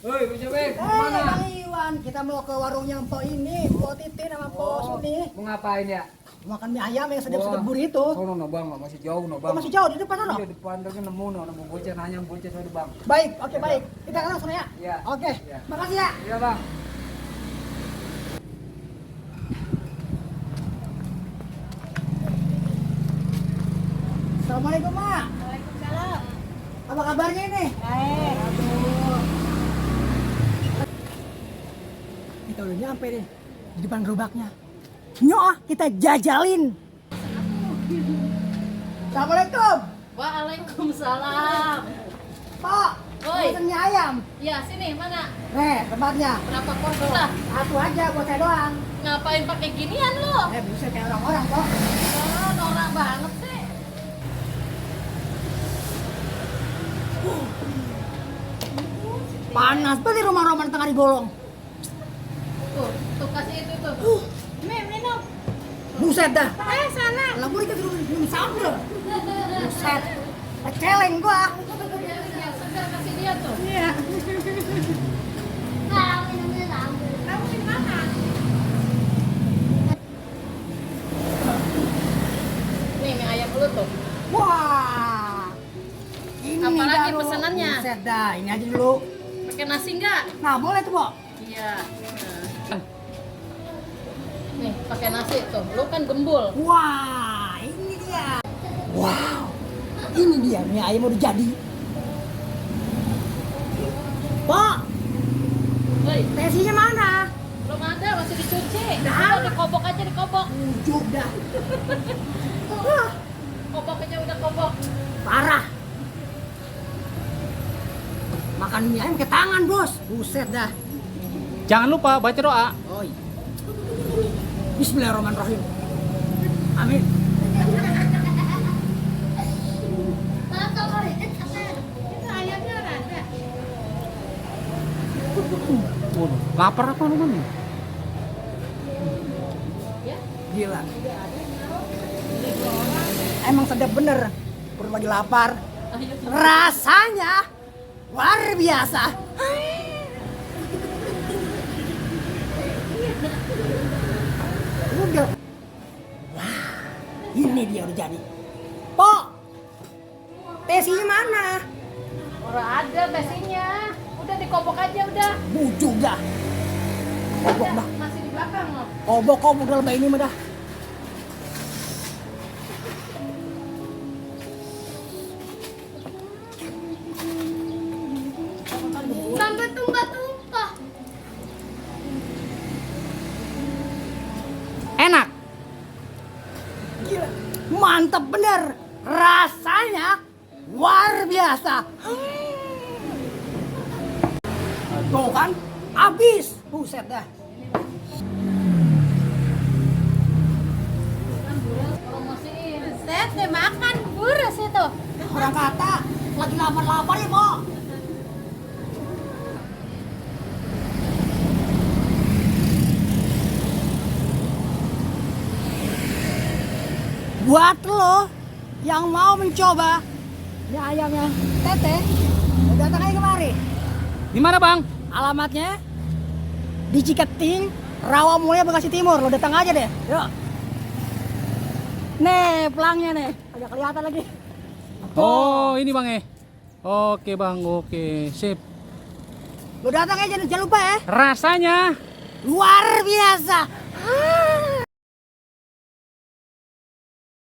Hei, bisa Bang, Mana? mana? Bang Iwan, kita mau ke warungnya Mpok ini, Mpok Titin sama Mpok Suni. Mau ngapain ya? Makan mie ayam yang sedap-sedap Wah. itu. Oh, no, Bang, masih jauh, no, Oh, Bang. masih jauh di depan sana. Iya, depan tuh nemu, no, nemu bocah nanya bocah tadi, Bang. Baik, oke baik. Kita ke sana ya. Iya. Oke. Iya. Makasih ya. Iya, Bang. Assalamualaikum, Mak. Waalaikumsalam. Apa kabarnya ini? Baik. Kita udah nyampe nih di depan gerobaknya. Nyoh, kita jajalin. Assalamualaikum. Waalaikumsalam. Pak, Woi. pesan mie ayam. Ya, sini mana? Nih, tempatnya. Berapa porsi lah? Satu aja buat saya doang. Ngapain pakai ginian lo? Bisa kayak orang-orang kok. Oh, norak banget sih. Panas banget di rumah-rumah tengah digolong. Tuh kasih itu tuh. Minum. Buset dah. Sana. Lah gue dikasih minum sambal. Buset. Celeng gua. Ya, segar kasih dia tuh. Iya. Nah, minumnya sambal. Kamu di mana? Nih, mie ayam dulu tuh. Wah. Ini Apalagi baru. pesanannya? Buset dah, ini aja dulu. Pakai nasi enggak? Nah, boleh tuh, Bo. Iya. Nih, pakai nasi tuh. Lu kan gembul. Wah, ini dia. Wow. Ini dia mie ayam udah jadi. Pak, Hei, tesinya mana? belum ada, masih dicuci. Nah. Udah dikobok aja, dikobok. Ujuk dah. Wah, Kobok aja udah kobok. parah. Makan mie ayam ke tangan, Bos. Buset dah. Jangan lupa baca doa. Oi. Bismillahirrahmanirrahim. Amin. Lapar apa lu, Bang? Gila. Emang sedap bener. Perut lagi lapar. Rasanya luar biasa. Udah. Wah, ini dia udah jadi. Pok, tesinya mana? Orang ada tesinya. Udah dikobok aja udah. Bujuk dah. Kobok dah. Masih di belakang loh. Kobok udah lebih ini mah dah. Sampai tumpah-tumpah. Enak. Gila. Mantap bener. Rasanya luar biasa. Tuh kan, habis. Buset dah. Promosiin. Set deh makan buras itu. Orang kata lagi lapar-lapar ya, Pok. Buat lo yang mau mencoba mie ayamnya Teteh, datang aja kemari. Di mana, Bang? Alamatnya di Ciketing, Rawamulia, Bekasi Timur. Lo datang aja deh. Yuk. Nih, pelangnya nih. Agak kelihatan lagi. Oh, ini, Bang. Oke, Bang. Oke, sip. Lo datang aja, jangan lupa ya. Rasanya Luar biasa.